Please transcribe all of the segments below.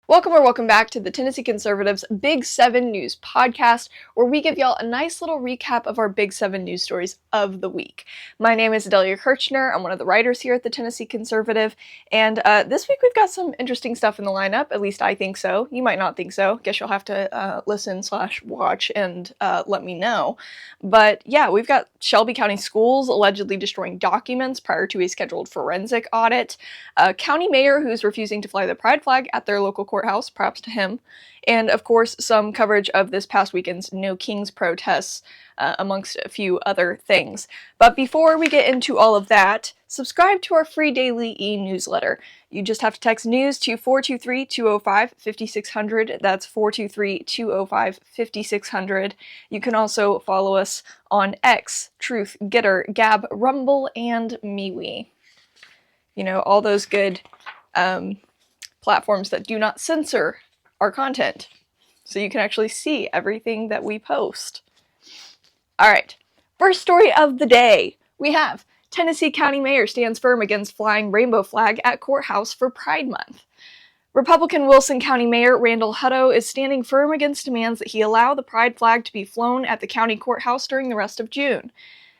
Welcome back to the Tennessee Conservatives Big 7 News Podcast, where we give y'all a nice little recap of our Big 7 news stories of the week. My name is Adelia Kirchner. I'm one of the writers here at the Tennessee Conservative, and this week we've got some interesting stuff in the lineup. At least I think so. You might not think so. Guess you'll have to listen/watch and let me know. But yeah, we've got Shelby County Schools allegedly destroying documents prior to a scheduled forensic audit, a county mayor who's refusing to fly the pride flag at their local courthouse, props to him, and of course some coverage of this past weekend's No Kings protests, amongst a few other things. But before we get into all of that, subscribe to our free daily e-newsletter. You just have to text NEWS to 423-205-5600. That's 423-205-5600. You can also follow us on X, Truth, Getter, Gab, Rumble, and MeWe. You know, all those good platforms that do not censor our content, so you can actually see everything that we post. Alright, first story of the day. We have Tennessee County Mayor stands firm against flying rainbow flag at courthouse for Pride Month. Republican Wilson County Mayor Randall Hutto is standing firm against demands that he allow the pride flag to be flown at the county courthouse during the rest of June.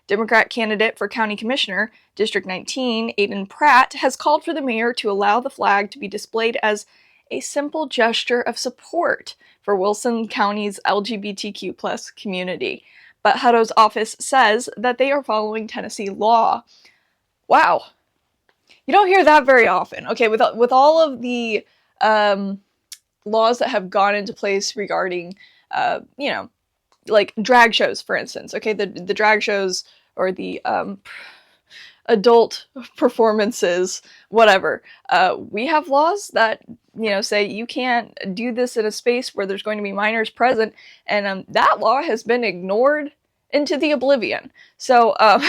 Democrat candidate for County Commissioner, District 19, Aiden Pratt, has called for the mayor to allow the flag to be displayed as a simple gesture of support for Wilson County's LGBTQ+ community. But Hutto's office says that they are following Tennessee law. Wow. You don't hear that very often. Okay, with all of the laws that have gone into place regarding, like drag shows, for instance. Okay, the drag shows or the adult performances, whatever. We have laws that, say you can't do this in a space where there's going to be minors present, and that law has been ignored into the oblivion. So, I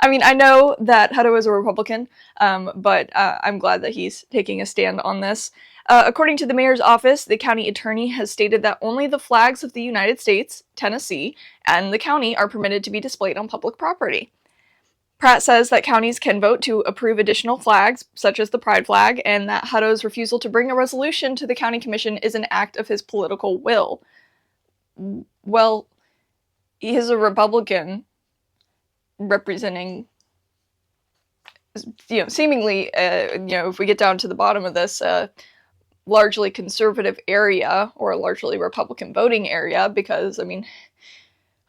mean, I know that Hutto is a Republican, but I'm glad that he's taking a stand on this. According to the mayor's office, the county attorney has stated that only the flags of the United States, Tennessee, and the county are permitted to be displayed on public property. Pratt says that counties can vote to approve additional flags, such as the pride flag, and that Hutto's refusal to bring a resolution to the county commission is an act of his political will. Well, he is a Republican representing, seemingly, if we get down to the bottom of this, largely conservative area or a largely Republican voting area, because, I mean,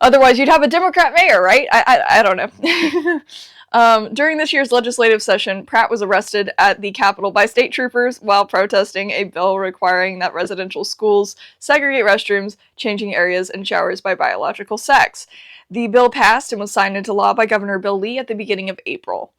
otherwise you'd have a Democrat mayor, right? I don't know. During this year's legislative session, Pratt was arrested at the Capitol by state troopers while protesting a bill requiring that residential schools segregate restrooms, changing areas, and showers by biological sex. The bill passed and was signed into law by Governor Bill Lee at the beginning of April.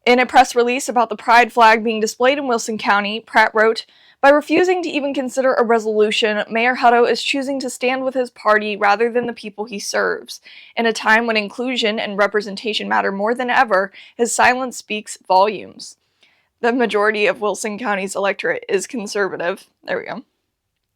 In a press release about the pride flag being displayed in Wilson County, Pratt wrote, "By refusing to even consider a resolution, Mayor Hutto is choosing to stand with his party rather than the people he serves. In a time when inclusion and representation matter more than ever, his silence speaks volumes." The majority of Wilson County's electorate is conservative. There we go.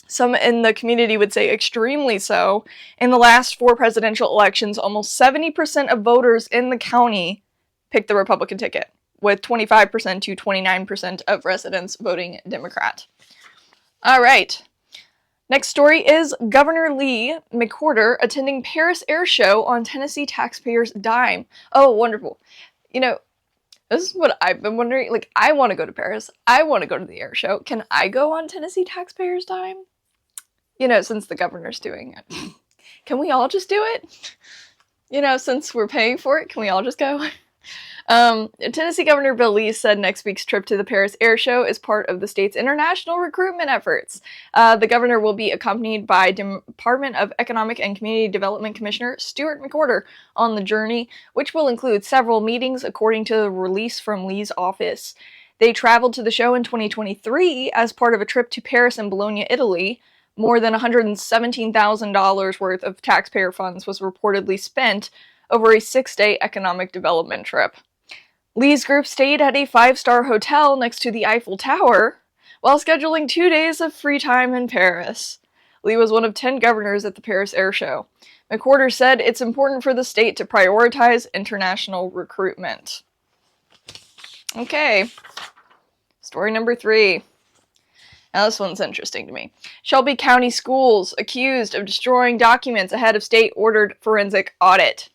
Some in the community would say extremely so. In the last 4 presidential elections, almost 70% of voters in the county picked the Republican ticket, with 25% to 29% of residents voting Democrat. All right. Next story is Governor Lee McWhorter attending Paris Air Show on Tennessee taxpayers' dime. Oh, wonderful. This is what I've been wondering. Like, I want to go to Paris. I want to go to the air show. Can I go on Tennessee taxpayers' dime? Since the governor's doing it. Can we all just do it? Since we're paying for it, can we all just go? Tennessee Governor Bill Lee said next week's trip to the Paris Air Show is part of the state's international recruitment efforts. The governor will be accompanied by Department of Economic and Community Development Commissioner Stuart McWhorter on the journey, which will include several meetings according to the release from Lee's office. They traveled to the show in 2023 as part of a trip to Paris and Bologna, Italy. More than $117,000 worth of taxpayer funds was reportedly spent over a 6-day economic development trip. Lee's group stayed at a 5-star hotel next to the Eiffel Tower while scheduling 2 days of free time in Paris. Lee was one of 10 governors at the Paris Air Show. McWhorter said it's important for the state to prioritize international recruitment. Okay, story number 3. Now this one's interesting to me. Shelby County Schools accused of destroying documents ahead of state-ordered forensic audit.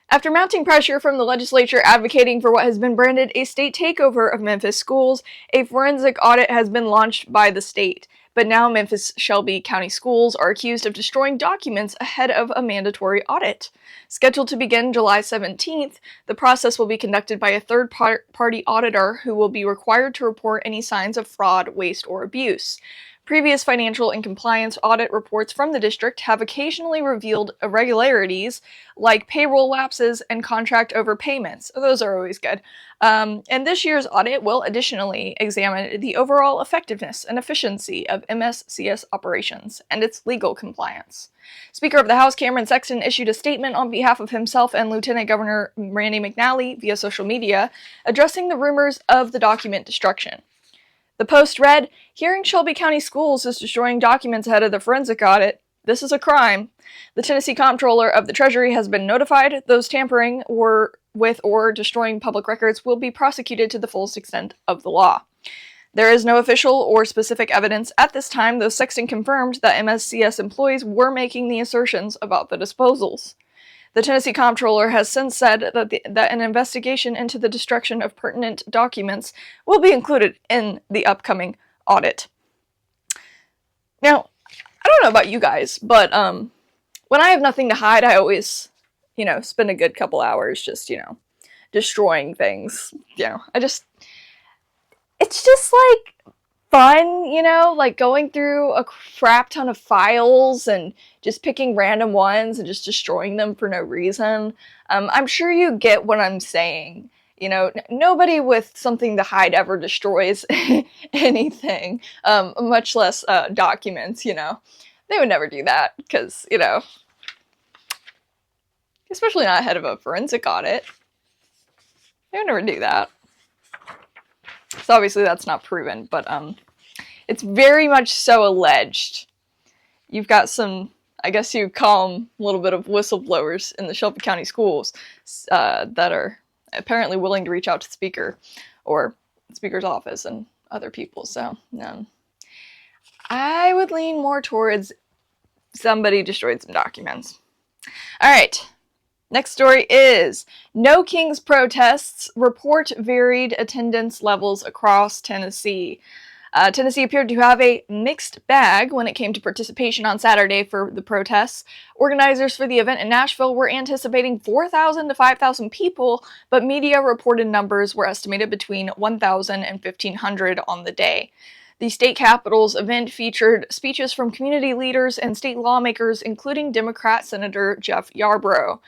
After mounting pressure from the legislature advocating for what has been branded a state takeover of Memphis schools, a forensic audit has been launched by the state. But now Memphis Shelby County Schools are accused of destroying documents ahead of a mandatory audit. Scheduled to begin July 17th, the process will be conducted by a third-party auditor who will be required to report any signs of fraud, waste, or abuse. Previous financial and compliance audit reports from the district have occasionally revealed irregularities like payroll lapses and contract overpayments. Those are always good. And this year's audit will additionally examine the overall effectiveness and efficiency of MSCS operations and its legal compliance. Speaker of the House Cameron Sexton issued a statement on behalf of himself and Lieutenant Governor Randy McNally via social media, addressing the rumors of the document destruction. The Post read, "Hearing Shelby County Schools is destroying documents ahead of the forensic audit. This is a crime. The Tennessee Comptroller of the Treasury has been notified. Those tampering with or destroying public records will be prosecuted to the fullest extent of the law." There is no official or specific evidence at this time, though Sexton confirmed that MSCS employees were making the assertions about the disposals. The Tennessee Comptroller has since said that an investigation into the destruction of pertinent documents will be included in the upcoming audit. Now, I don't know about you guys, but when I have nothing to hide, I always, spend a good couple hours just, destroying things. It's just like fun, like going through a crap ton of files and just picking random ones and just destroying them for no reason. I'm sure you get what I'm saying. Nobody with something to hide ever destroys anything, much less documents, They would never do that because, especially not ahead of a forensic audit. They would never do that. So obviously that's not proven, but it's very much so alleged. You've got some, I guess you call them a little bit of whistleblowers in the Shelby County Schools that are apparently willing to reach out to the speaker or the speaker's office and other people. So I would lean more towards somebody destroyed some documents. All right. Next story is, No Kings protests report varied attendance levels across Tennessee. Tennessee appeared to have a mixed bag when it came to participation on Saturday for the protests. Organizers for the event in Nashville were anticipating 4,000 to 5,000 people, but media reported numbers were estimated between 1,000 and 1,500 on the day. The state capitol's event featured speeches from community leaders and state lawmakers, including Democrat Senator Jeff Yarbrough.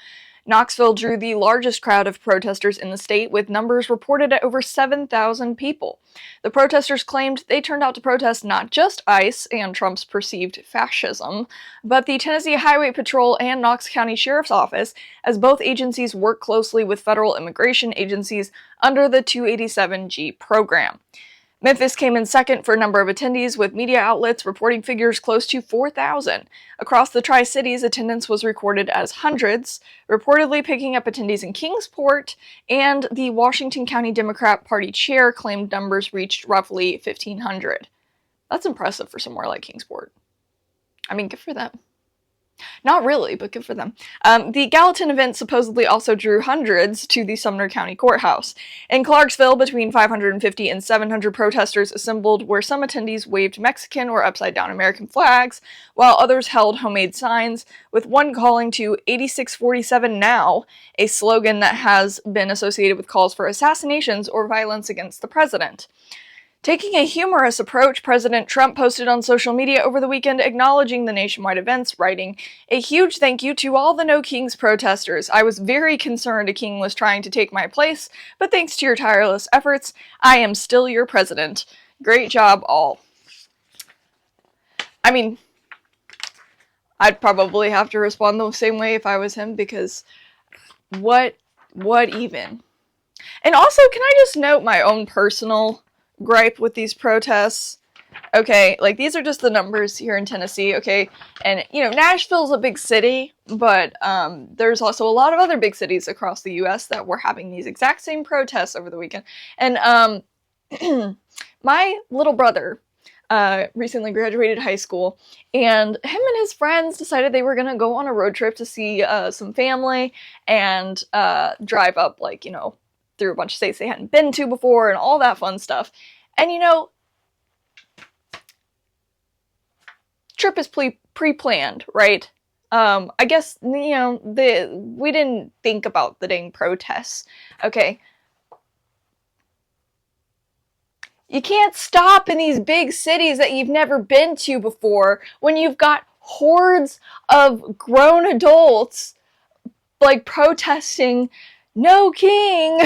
Knoxville drew the largest crowd of protesters in the state, with numbers reported at over 7,000 people. The protesters claimed they turned out to protest not just ICE and Trump's perceived fascism, but the Tennessee Highway Patrol and Knox County Sheriff's Office, as both agencies work closely with federal immigration agencies under the 287G program. Memphis came in second for a number of attendees, with media outlets reporting figures close to 4,000. Across the Tri-Cities, attendance was recorded as hundreds, reportedly picking up attendees in Kingsport, and the Washington County Democrat Party chair claimed numbers reached roughly 1,500. That's impressive for somewhere like Kingsport. I mean, good for them. Not really, but good for them. The Gallatin event supposedly also drew hundreds to the Sumner County Courthouse. In Clarksville, between 550 and 700 protesters assembled, where some attendees waved Mexican or upside-down American flags, while others held homemade signs, with one calling to 8647 Now, a slogan that has been associated with calls for assassinations or violence against the president. Taking a humorous approach, President Trump posted on social media over the weekend acknowledging the nationwide events, writing, "A huge thank you to all the No Kings protesters. I was very concerned a king was trying to take my place, but thanks to your tireless efforts, I am still your president. Great job, all." I mean, I'd probably have to respond the same way if I was him, because what even? And also, can I just note my own personal gripe with these protests? Okay, like, these are just the numbers here in Tennessee, okay? And, Nashville's a big city, but there's also a lot of other big cities across the U.S. that were having these exact same protests over the weekend. And my little brother recently graduated high school, and him and his friends decided they were going to go on a road trip to see some family and drive up, like, you know, through a bunch of states they hadn't been to before and all that fun stuff. And, you know, trip is pre-planned, right? I guess, you know, we didn't think about the dang protests, okay? You can't stop in these big cities that you've never been to before when you've got hordes of grown adults, like, protesting no king.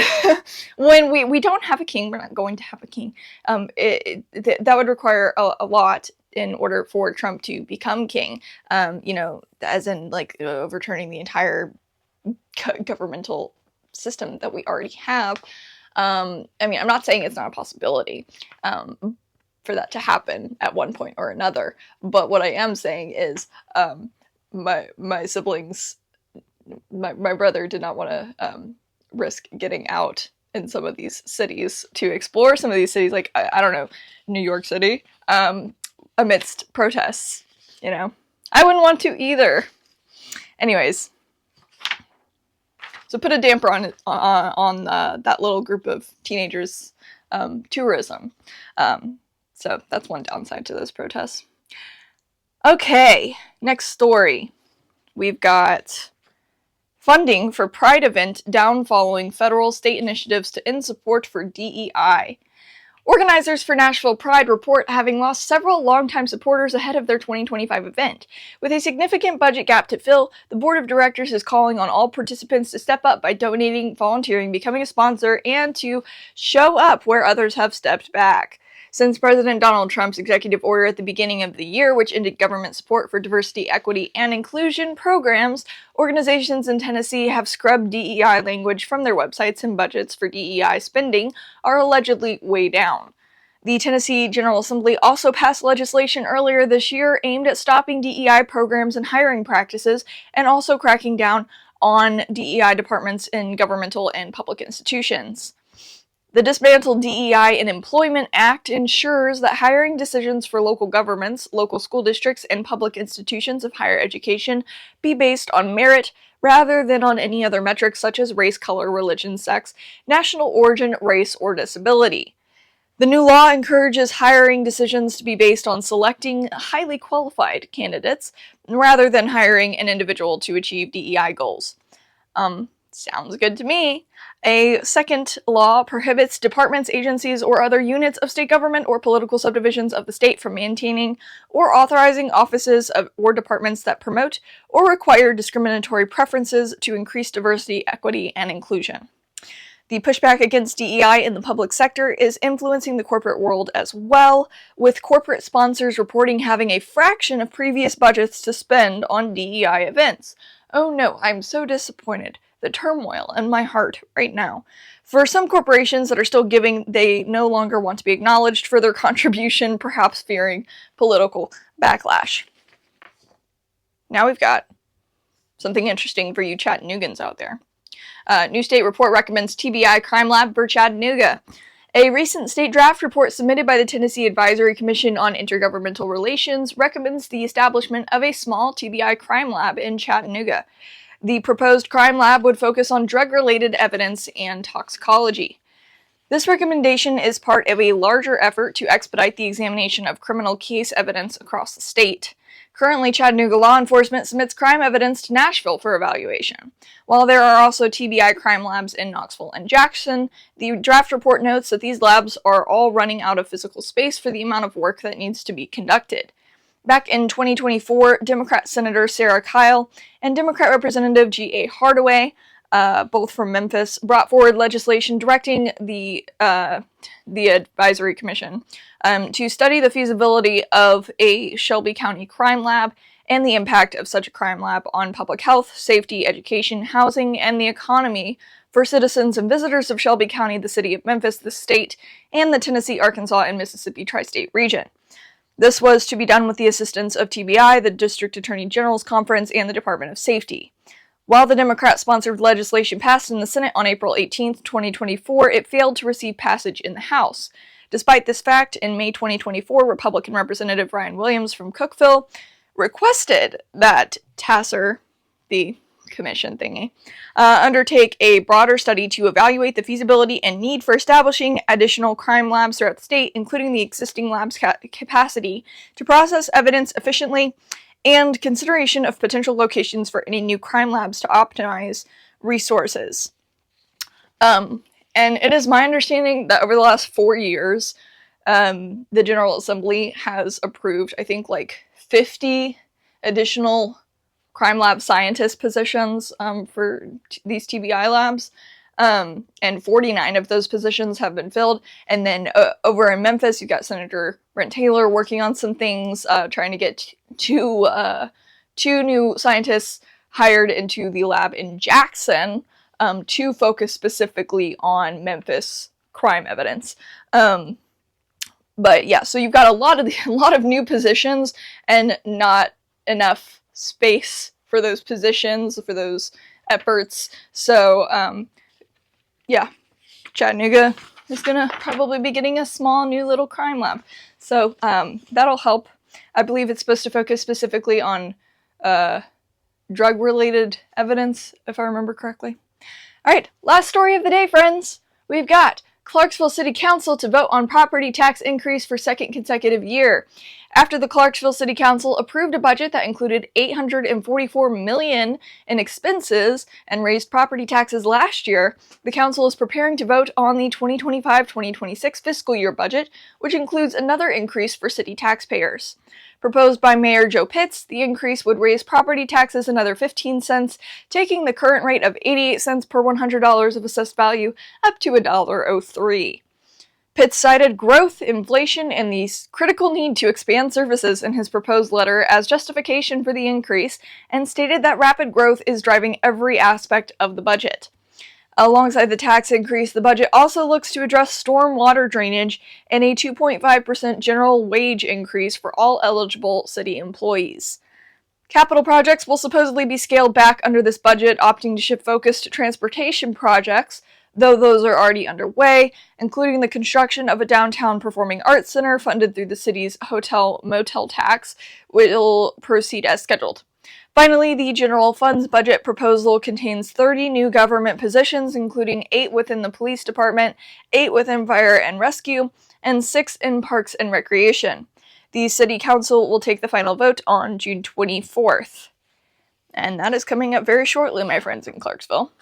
When we don't have a king, we're not going to have a king. That would require a lot in order for Trump to become king, you know, as in, like, overturning the entire governmental system that we already have. I mean, I'm not saying it's not a possibility for that to happen at one point or another, but what I am saying is my siblings, my brother did not want to risk getting out in some of these cities to explore some of these cities, like, I don't know, New York City, amidst protests, you know. I wouldn't want to either. Anyways. So put a damper on that little group of teenagers' tourism. So that's one downside to those protests. Okay, next story. We've got funding for Pride event down following federal state initiatives to end support for DEI. Organizers for Nashville Pride report having lost several longtime supporters ahead of their 2025 event. With a significant budget gap to fill, the board of directors is calling on all participants to step up by donating, volunteering, becoming a sponsor, and to show up where others have stepped back. Since President Donald Trump's executive order at the beginning of the year, which ended government support for diversity, equity, and inclusion programs, organizations in Tennessee have scrubbed DEI language from their websites, and budgets for DEI spending are allegedly way down. The Tennessee General Assembly also passed legislation earlier this year aimed at stopping DEI programs and hiring practices, and also cracking down on DEI departments in governmental and public institutions. The Dismantled DEI in Employment Act ensures that hiring decisions for local governments, local school districts, and public institutions of higher education be based on merit rather than on any other metrics such as race, color, religion, sex, national origin, race, or disability. The new law encourages hiring decisions to be based on selecting highly qualified candidates rather than hiring an individual to achieve DEI goals. Sounds good to me. A second law prohibits departments, agencies, or other units of state government or political subdivisions of the state from maintaining or authorizing offices or departments that promote or require discriminatory preferences to increase diversity, equity, and inclusion. The pushback against DEI in the public sector is influencing the corporate world as well, with corporate sponsors reporting having a fraction of previous budgets to spend on DEI events. Oh no, I'm so disappointed. The turmoil in my heart right now. For some corporations that are still giving, they no longer want to be acknowledged for their contribution, perhaps fearing political backlash. Now we've got something interesting for you Chattanoogans out there. New state report recommends TBI crime lab for Chattanooga. A recent state draft report submitted by the Tennessee Advisory Commission on Intergovernmental Relations recommends the establishment of a small TBI crime lab in Chattanooga. The proposed crime lab would focus on drug-related evidence and toxicology. This recommendation is part of a larger effort to expedite the examination of criminal case evidence across the state. Currently, Chattanooga law enforcement submits crime evidence to Nashville for evaluation. While there are also TBI crime labs in Knoxville and Jackson, the draft report notes that these labs are all running out of physical space for the amount of work that needs to be conducted. Back in 2024, Democrat Senator Sarah Kyle and Democrat Representative G.A. Hardaway, both from Memphis, brought forward legislation directing the Advisory Commission to study the feasibility of a Shelby County crime lab and the impact of such a crime lab on public health, safety, education, housing, and the economy for citizens and visitors of Shelby County, the city of Memphis, the state, and the Tennessee, Arkansas, and Mississippi tri-state region. This was to be done with the assistance of TBI, the District Attorney General's Conference, and the Department of Safety. While the Democrat-sponsored legislation passed in the Senate on April 18, 2024, it failed to receive passage in the House. Despite this fact, in May 2024, Republican Representative Ryan Williams from Cookeville requested that TASER, the commission thingy, undertake a broader study to evaluate the feasibility and need for establishing additional crime labs throughout the state, including the existing labs' capacity to process evidence efficiently and consideration of potential locations for any new crime labs to optimize resources. And it is my understanding that over the last 4 years, the General Assembly has approved, I think, like 50 additional crime lab scientist positions for these TBI labs, and 49 of those positions have been filled. And then over in Memphis, you've got Senator Brent Taylor working on some things, trying to get two new scientists hired into the lab in Jackson to focus specifically on Memphis crime evidence. But yeah, so you've got a lot of new positions and not enough space for those positions, for those efforts. So yeah, Chattanooga is gonna probably be getting a small new little crime lab. So that'll help. I believe it's supposed to focus specifically on drug-related evidence, if I remember correctly. All right, last story of the day, friends. We've got Clarksville City Council to vote on property tax increase for second consecutive year. After the Clarksville City Council approved a budget that included $844 million in expenses and raised property taxes last year, the council is preparing to vote on the 2025-2026 fiscal year budget, which includes another increase for city taxpayers. Proposed by Mayor Joe Pitts, the increase would raise property taxes another 15 cents, taking the current rate of 88 cents per $100 of assessed value up to $1.03. Pitts cited growth, inflation, and the critical need to expand services in his proposed letter as justification for the increase, and stated that rapid growth is driving every aspect of the budget. Alongside the tax increase, the budget also looks to address storm water drainage and a 2.5% general wage increase for all eligible city employees. Capital projects will supposedly be scaled back under this budget, opting to shift focus to transportation projects, though those are already underway, including the construction of a downtown performing arts center funded through the city's hotel-motel tax, which will proceed as scheduled. Finally, the general funds budget proposal contains 30 new government positions, including 8 within the police department, 8 within fire and rescue, and 6 in parks and recreation. The city council will take the final vote on June 24th. And that is coming up very shortly, my friends in Clarksville.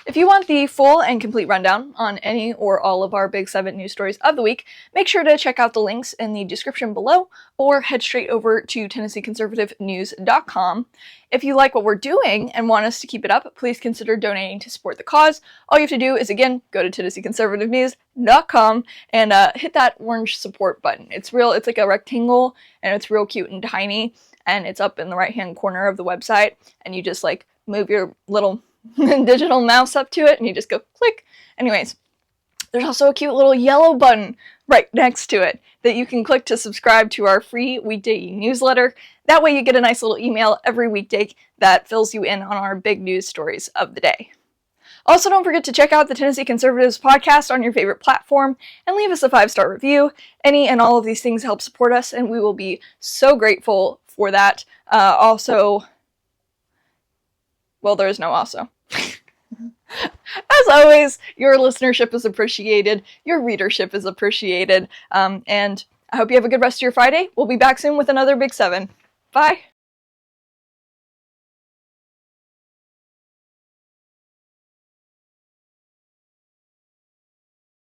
If you want the full and complete rundown on any or all of our Big 7 news stories of the week, make sure to check out the links in the description below or head straight over to TennesseeConservativeNews.com. If you like what we're doing and want us to keep it up, please consider donating to support the cause. All you have to do is, again, go to TennesseeConservativeNews.com and hit that orange support button. It's like a rectangle, and it's real cute and tiny, and it's up in the right-hand corner of the website, and you just like move your little digital mouse up to it and you just go click. Anyways, there's also a cute little yellow button right next to it that you can click to subscribe to our free weekday newsletter. That way you get a nice little email every weekday that fills you in on our big news stories of the day. Also, don't forget to check out the Tennessee Conservatives podcast on your favorite platform and leave us a 5-star review. Any and all of these things help support us, and we will be so grateful for that. Well, there is no also. As always, your listenership is appreciated, your readership is appreciated, and I hope you have a good rest of your Friday. We'll be back soon with another Big 7. Bye!